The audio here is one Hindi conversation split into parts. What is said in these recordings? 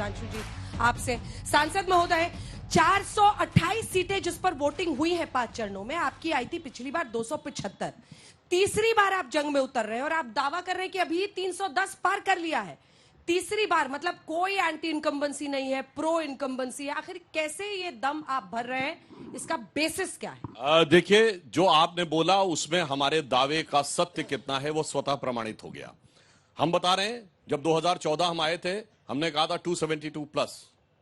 सुधांशु जी आपसे। सांसद महोदय, 428 सीटें जिस पर वोटिंग हुई है 5 चरणों में, आपकी आई थी पिछली बार 275। तीसरी बार आप जंग में उतर रहे हैं और आप दावा कर रहे हैं कि अभी 310 पार कर लिया है। तीसरी बार मतलब कोई एंटी इनकम्बेंसी नहीं है, प्रो इनकम्बेंसी है। आखिर कैसे ये दम आप भर रहे हैं, इसका बेसिस क्या है? देखिए, जो आपने बोला उसमें हमारे दावे का सत्य कितना है वो स्वतः प्रमाणित हो गया। हम बता रहे हैं, जब 2014 हम आए थे, हमने कहा था 272 प्लस,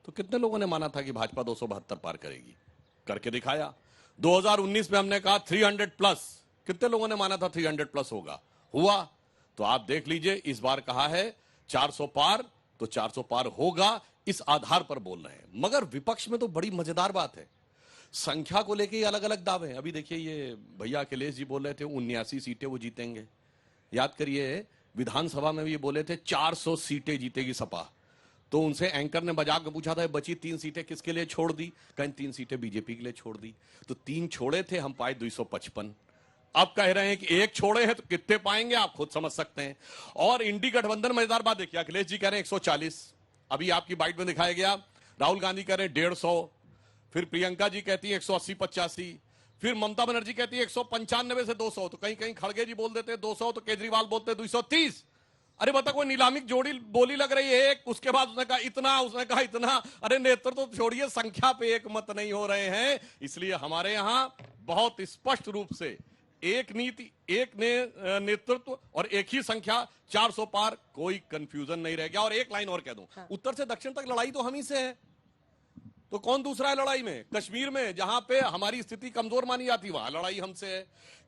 तो कितने लोगों ने माना था कि भाजपा 272 पार करेगी? करके दिखाया। 2019 में हमने कहा 300 प्लस, कितने लोगों ने माना था 300 प्लस होगा? हुआ। तो आप देख लीजिए, इस बार कहा है 400 पार, तो 400 पार होगा, इस आधार पर बोल रहे हैं। मगर विपक्ष में तो बड़ी मजेदार बात है, संख्या को लेके अलग अलग दावे हैं। अभी देखिए, ये भैया अखिलेश जी बोल रहे थे 79 सीटें वो जीतेंगे। याद करिए, विधानसभा में भी ये बोले थे 400 सीटें जीतेगी सपा। तो उनसे एंकर ने मजाक में पूछा था बची 3 सीटें किसके लिए छोड़ दी? कहीं 3 सीटें बीजेपी के लिए छोड़ दी। तो 3 छोड़े थे, हम पाए 255। अब कह रहे हैं कि 1 छोड़े हैं, तो कितने पाएंगे आप खुद समझ सकते हैं। और इंडी गठबंधन, मजेदार बात देखिए, अखिलेश जी कह रहे हैं 140, अभी आपकी बाइट में दिखाया गया। राहुल गांधी कह रहे हैं 150, फिर प्रियंका जी कहती है 180-85, फिर ममता बनर्जी कहती है 195 से 200, तो कहीं कहीं खड़गे जी बोल देते हैं 200, तो केजरीवाल बोलते हैं 230। अरे बता, कोई नीलामिक जोड़ी बोली लग रही है एक, उसके बाद उसने कहा इतना, उसने कहा इतना। अरे नेतृत्व तो छोड़िए, संख्या पे एक मत नहीं हो रहे हैं। इसलिए हमारे यहां बहुत स्पष्ट रूप से एक नीति, एक नेतृत्व और एक ही संख्या, 400 पार, कोई कंफ्यूजन नहीं रह गया। और एक लाइन और कह दूं, उत्तर से दक्षिण तक लड़ाई तो हम ही से है, तो कौन दूसरा है लड़ाई में? कश्मीर में, जहां पे हमारी स्थिति कमजोर मानी जाती, वहां लड़ाई हमसे है।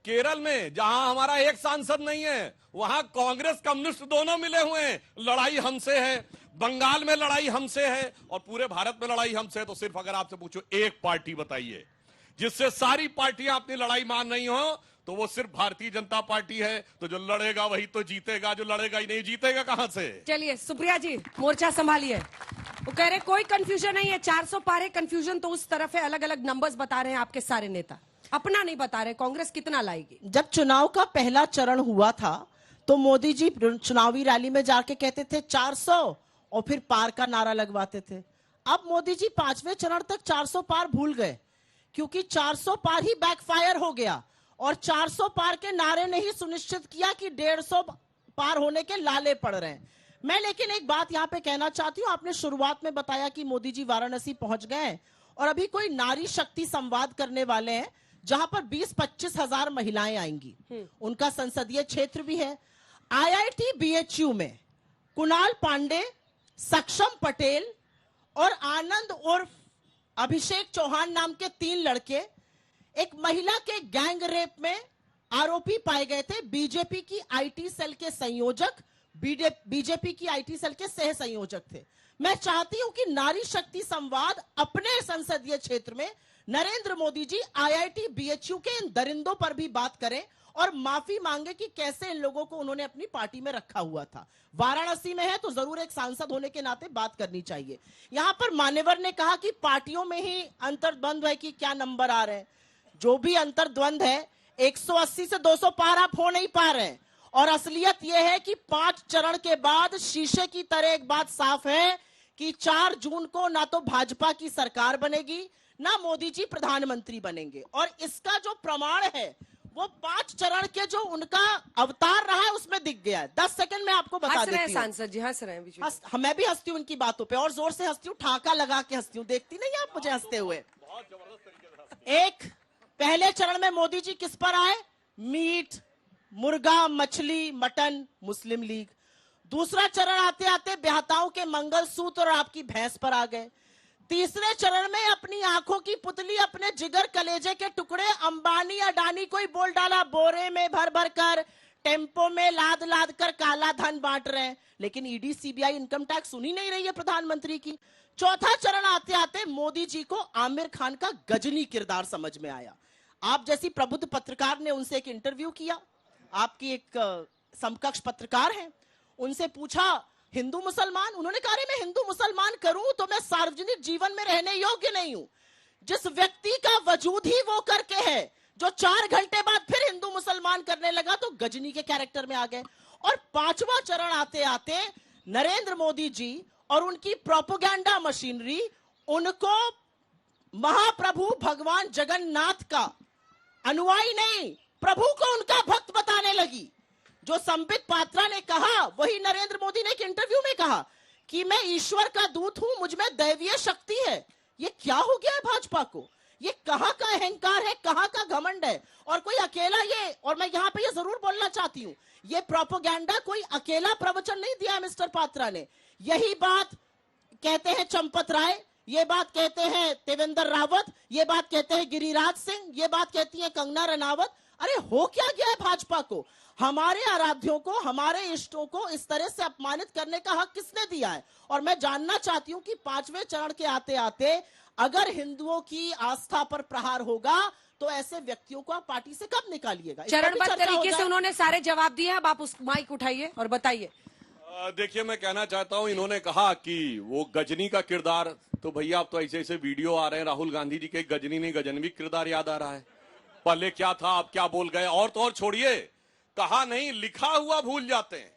केरल में, जहां हमारा एक सांसद नहीं है, वहां कांग्रेस कम्युनिस्ट दोनों मिले हुए हैं, लड़ाई हमसे है। बंगाल में लड़ाई हमसे है, और पूरे भारत में लड़ाई हमसे है। तो सिर्फ अगर आपसे पूछो एक पार्टी बताइए जिससे सारी पार्टियां अपनी लड़ाई मान रही हो, तो वो सिर्फ भारतीय जनता पार्टी है। तो जो लड़ेगा वही तो जीतेगा, जो लड़ेगा ही नहीं, जीतेगा कहां से? चलिए सुप्रिया जी, मोर्चा संभालिए। वो कह रहे कोई कंफ्यूजन नहीं है, 400 पार है। कंफ्यूजन तो उस तरफ है, अलग अलग नंबर्स बता रहे हैं आपके सारे नेता, अपना नहीं बता रहे कांग्रेस कितना लाएगी। जब चुनाव का पहला चरण हुआ था तो मोदी जी चुनावी रैली में जाके कहते थे 400 और फिर पार का नारा लगवाते थे। अब मोदी जी 5वें चरण तक 400 पार भूल गए, क्योंकि 400 पार ही बैकफायर हो गया और 400 पार के नारे ने ही सुनिश्चित किया कि 150 पार होने के लाले पड़ रहे हैं। मैं लेकिन एक बात यहां पे कहना चाहती हूं, आपने शुरुआत में बताया कि मोदी जी वाराणसी पहुंच गए और अभी कोई नारी शक्ति संवाद करने वाले हैं जहां पर 20-25 हजार महिलाएं आएंगी। उनका संसदीय क्षेत्र भी है। IIT BHU में कुणाल पांडे, सक्षम पटेल और आनंद उर्फ अभिषेक चौहान नाम के 3 लड़के एक महिला के गैंग रेप में आरोपी पाए गए थे। बीजेपी की IT सेल के संयोजक, बीजेपी की IT सेल के सह संयोजक थे। मैं चाहती हूं कि नारी शक्ति संवाद अपने संसदीय क्षेत्र में नरेंद्र मोदी जी IIT BHU के इन दरिंदों पर भी बात करें और माफी मांगे कि कैसे इन लोगों को उन्होंने अपनी पार्टी में रखा हुआ था। वाराणसी में है तो जरूर एक सांसद होने के नाते बात करनी चाहिए। यहां पर मान्यवर ने कहा कि पार्टियों में ही अंतर्द्वंद है कि क्या नंबर आ रहे हैं। जो भी अंतर्द्वंद है, 180 से 200 पार आप हो नहीं पा रहे हैं। और असलियत यह है कि 5 चरण के बाद शीशे की तरह एक बात साफ है कि 4 जून को ना तो भाजपा की सरकार बनेगी, ना मोदी जी प्रधानमंत्री बनेंगे। और इसका जो प्रमाण है वो 5 चरण के जो उनका अवतार रहा है उसमें दिख गया है। 10 सेकंड में आपको बता देती हूँ। सांसद जी हंस रहे हैं, मैं भी हंसती हूँ उनकी बातों पे, और जोर से हंसती हूँ, ठाका लगा के हंसती हूँ। देखती नहीं आप मुझे हंसते हुए? एक पहले चरण में मोदी जी किस पर आए? मीट, मुर्गा, मछली, मटन, मुस्लिम लीग। दूसरा चरण आते आते ब्याहताओं के मंगलसूत्र और आपकी भैंस पर आ गए। तीसरे चरण में अपनी आंखों की पुतली, अपने जिगर कलेजे के टुकड़े अंबानी अडानी को ही बोल डाला, बोरे में भर भर कर, टेम्पो में लाद लाद कर काला धन बांट रहे हैं। लेकिन ईडी सीबीआई इनकम टैक्स सुन ही नहीं रही है प्रधानमंत्री की। चौथा चरण आते आते मोदी जी को आमिर खान का गजनी किरदार समझ में आया। आप जैसी प्रबुद्ध पत्रकार ने उनसे एक इंटरव्यू किया, आपकी एक समकक्ष पत्रकार हैं, उनसे पूछा हिंदू मुसलमान, उन्होंने कहा मैं हिंदू मुसलमान करूं तो मैं सार्वजनिक जीवन में रहने योग्य नहीं हूं। जिस व्यक्ति का वजूद ही वो करके है जो 4 घंटे बाद फिर हिंदू मुसलमान करने लगा, तो गजनी के कैरेक्टर में आ गए। और 5वां चरण आते आते नरेंद्र मोदी जी और उनकी प्रोपोगेंडा मशीनरी उनको महाप्रभु भगवान जगन्नाथ का अनुयायी नहीं, प्रभु को उनका भक्त बताने लगी। जो संबित पात्रा ने कहा वही नरेंद्र मोदी ने एक इंटरव्यू में कहा कि मैं ईश्वर का दूत हूं, मुझ में दैवीय शक्ति है। ये क्या हो गया है भाजपा को? ये कहां का अहंकार है, कहां का घमंड है? और कोई अकेला ये, और मैं यहां पे ये जरूर बोलना चाहती हूं, ये प्रोपोगेंडा कोई अकेला प्रवचन नहीं दिया है मिस्टर पात्रा ने। यही बात कहते हैं चंपत राय, ये बात कहते हैं देवेंद्र रावत, ये बात कहते हैं गिरिराज सिंह, ये बात कहती है कंगना रनावत। अरे हो क्या गया है भाजपा को? हमारे आराध्यों को, हमारे इष्टों को इस तरह से अपमानित करने का हक किसने दिया है? और मैं जानना चाहती हूं कि 5वें चरण के आते आते अगर हिंदुओं की आस्था पर प्रहार होगा तो ऐसे व्यक्तियों को आप पार्टी से कब निकालिएगा? चरणबद्ध तरीके से उन्होंने सारे जवाब दिए। अब आप उस माइक उठाइए और बताइए। देखिए, मैं कहना चाहता हूं, इन्होंने कहा कि वो गजनी का किरदार, तो भैया अब तो ऐसे ऐसे वीडियो आ रहे हैं राहुल गांधी जी के, गजनी नहीं गजनवी किरदार याद आ रहा है। पहले क्या था, अब क्या बोल गए? और तो और छोड़िए, कहा नहीं लिखा हुआ भूल जाते हैं।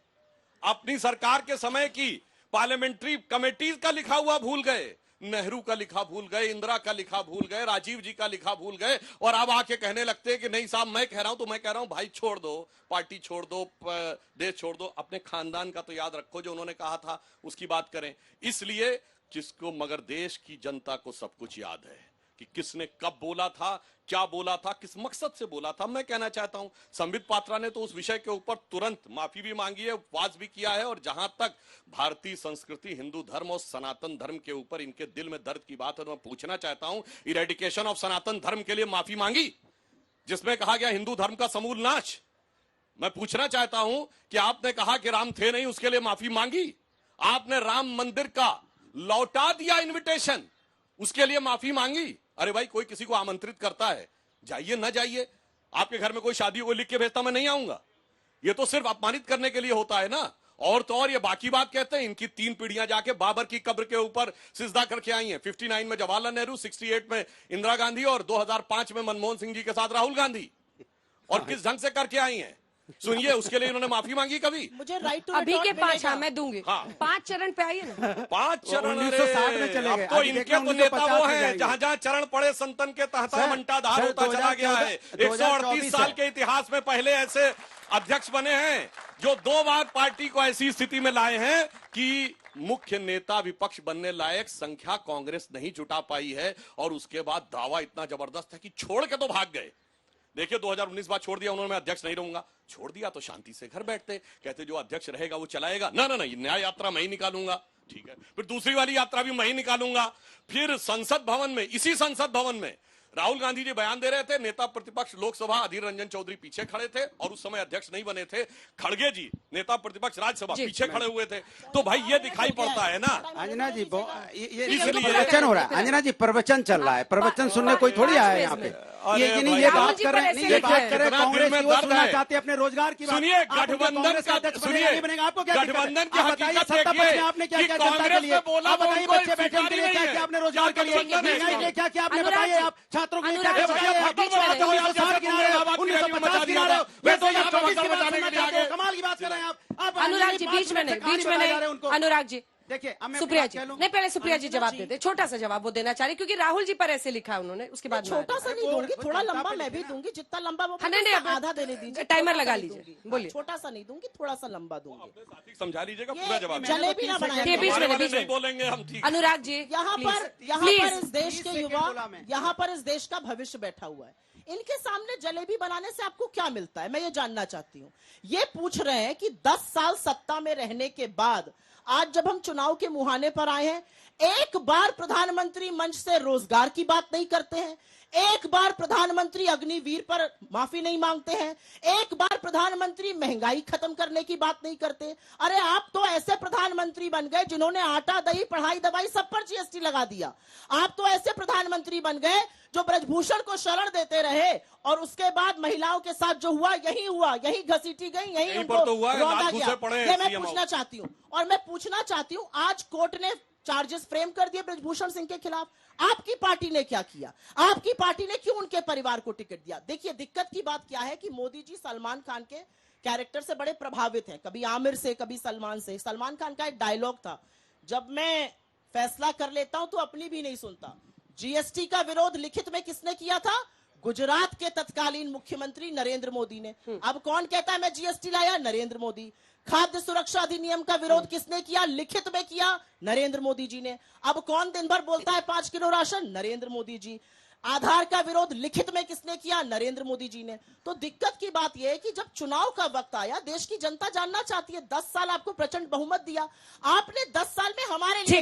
अपनी सरकार के समय की पार्लियामेंट्री कमेटीज का लिखा हुआ भूल गए, नेहरू का लिखा भूल गए, इंदिरा का लिखा भूल गए, राजीव जी का लिखा भूल गए, और अब आके कहने लगते हैं कि नहीं साहब मैं कह रहा हूं। तो मैं कह रहा हूं भाई छोड़ दो, पार्टी छोड़ दो, देश छोड़ दो, अपने खानदान का तो याद रखो। जो उन्होंने कहा था उसकी बात करें। इसलिए जिसको, मगर देश की जनता को सब कुछ याद है कि किसने कब बोला था, क्या बोला था, किस मकसद से बोला था। मैं कहना चाहता हूं, संबित पात्रा ने तो उस विषय के ऊपर तुरंत माफी भी मांगी है, उपवास भी किया है, और जहां तक भारतीय संस्कृति, हिंदू धर्म और सनातन धर्म के ऊपर इनके दिल में दर्द की बात है, तो मैं पूछना चाहता हूं, इरेडिकेशन ऑफ सनातन धर्म के लिए माफी मांगी, जिसमें कहा गया हिंदू धर्म का समूल नाश। मैं पूछना चाहता हूं कि आपने कहा कि राम थे नहीं, उसके लिए माफी मांगी? आपने राम मंदिर का लौटा दिया इन्विटेशन, उसके लिए माफी मांगी? अरे भाई, कोई किसी को आमंत्रित करता है, जाइए ना जाइए, आपके घर में कोई शादी को लिख के भेजता, मैं नहीं आऊंगा। ये तो सिर्फ अपमानित करने के लिए होता है ना। और तो और ये बाकी बात कहते हैं, इनकी 3 पीढ़ियां जाके बाबर की कब्र के ऊपर सिजदा करके आई हैं। 59 में जवाहरलाल नेहरू, 68 में इंदिरा गांधी और 2005 में मनमोहन सिंह जी के साथ राहुल गांधी। और किस ढंग से करके आई हैं सुनिए, उसके लिए इन्होंने माफी मांगी कभी? मुझे राइट टू अभी के 5, हाँ मैं दूंगी। हाँ। 5 चरण पे आइए ना। 5 चरण, 1960 में चले गए। अब तो इनके तो नेता वो हैं जहां जहां चरण पड़े संतन के तहता मंटाधार होता चला गया है। 138 साल के इतिहास में पहले ऐसे अध्यक्ष बने हैं जो 2 बार पार्टी को ऐसी स्थिति में लाए हैं कि मुख्य नेता विपक्ष बनने लायक संख्या कांग्रेस नहीं जुटा पाई है, और उसके बाद दावा इतना जबरदस्त है कि छोड़ के तो भाग गए। देखिए 2019 बाद छोड़ दिया उन्होंने, मैं अध्यक्ष नहीं रहूंगा। छोड़ दिया तो शांति से घर बैठते, कहते जो अध्यक्ष रहेगा वो चलाएगा। ना ना नहीं, न्याय यात्रा मैं ही निकालूंगा, ठीक है। फिर दूसरी वाली यात्रा भी मैं ही निकालूंगा। फिर संसद भवन में, इसी संसद भवन में राहुल गांधी जी बयान दे रहे थे, नेता प्रतिपक्ष लोकसभा अधीर रंजन चौधरी पीछे खड़े थे, और उस समय अध्यक्ष नहीं बने थे। खड़गे जी नेता प्रतिपक्ष राज्यसभा पीछे खड़े हुए थे। तो भाई ये दिखाई पड़ता है ना। अंजना जी, ये प्रवचन हो रहा है। अंजना जी, प्रवचन चल रहा है, प्रवचन सुनने कोई थोड़ी आया है यहाँ पे। ये बात कर रहे हैं, ये बात कर रहे हैं कांग्रेस की, वो सुनना चाहते हैं अपने रोजगार की बात। सुनिए, गठबंधन का सुनिए, बनेगा आपको क्या गठबंधन की बताइए, हकीकत सत्ता पक्ष में आपने क्या क्या जनता के लिए, आप बताइए, बच्चे बैठे उनके लिए क्या क्या आपने रोजगार के लिए, महंगाई के क्या क्या आपने बताइए, आप छात्रों के लिए क्या क्या बताइए, 1960 गिनारे, 1950 गिनारे, वे 2024 की बात सुनना चाहते हैं। कमाल की बात कर रहे हैं आप। अनुराग जी बीच में नहीं, अनुराग जी देखिए, सुप्रिया जी नहीं, पहले सुप्रिया जी जवाब देते, छोटा सा जवाब वो देना चाह रही, क्योंकि राहुल जी पर ऐसे लिखा है उन्होंने, उसके बाद छोटा सा नहीं दूंगी, थोड़ा लंबा मैं भी दूंगी, जितना लंबा वो आधा देने दीजिए, टाइमर लगा लीजिए, बोलिए। छोटा सा नहीं दूंगी, थोड़ा सा लंबा दूंगी। समझा लीजिएगा, पूरा जवाब जलेबी ना बनाए नहीं बोलेंगे हम, ठीक। अनुराग जी यहाँ पर इस देश के युवा, यहाँ पर इस देश का भविष्य बैठा हुआ है, इनके सामने जलेबी बनाने से आपको क्या मिलता है, मैं ये जानना चाहती हूँ। ये पूछ रहे हैं कि 10 साल सत्ता में रहने के बाद आज जब हम चुनाव के मुहाने पर आए हैं, एक बार प्रधानमंत्री मंच से रोजगार की बात नहीं करते हैं, एक बार प्रधानमंत्री अग्निवीर पर माफी नहीं मांगते हैं, एक बार प्रधानमंत्री महंगाई खत्म करने की बात नहीं करते। अरे आप तो ऐसे प्रधानमंत्री बन गए जिन्होंने आटा दही पढ़ाई दवाई सब पर जीएसटी लगा दिया। आप तो ऐसे प्रधानमंत्री बन गए जो ब्रजभूषण को शरण देते रहे, और उसके बाद महिलाओं के साथ जो हुआ यही हुआ, यही घसीटी गई, यही उनको रौंदा गया। ये मैं पूछना चाहती हूँ, और मैं पूछना चाहती हूँ, आज कोर्ट ने चार्जेस फ्रेम कर दिए ब्रजभूषण सिंह के खिलाफ, आपकी पार्टी ने क्या किया? आपकी पार्टी ने क्यों उनके परिवार को टिकट दिया? देखिए दिक्कत की बात क्या है कि मोदी जी सलमान खान के कैरेक्टर से बड़े प्रभावित हैं, कभी आमिर से, कभी सलमान से। सलमान खान का एक डायलॉग था, जब मैं फैसला कर लेता हूं तो अपनी भी नहीं सुनता। जीएसटी का विरोध लिखित में किसने किया था? गुजरात के तत्कालीन मुख्यमंत्री नरेंद्र मोदी ने। अब कौन कहता है मैं जीएसटी लाया? नरेंद्र मोदी। खाद्य सुरक्षा अधिनियम का विरोध किसने किया? लिखित में किया नरेंद्र मोदी जी ने। अब कौन दिन भर बोलता है 5 किलो राशन? नरेंद्र मोदी जी। आधार का विरोध लिखित में किसने किया? नरेंद्र मोदी जी ने। तो दिक्कत की बात यह है कि जब चुनाव का वक्त आया, देश की जनता जानना चाहती है। 10 साल आपको प्रचंड बहुमत दिया, आपने 10 साल में हमारे लिए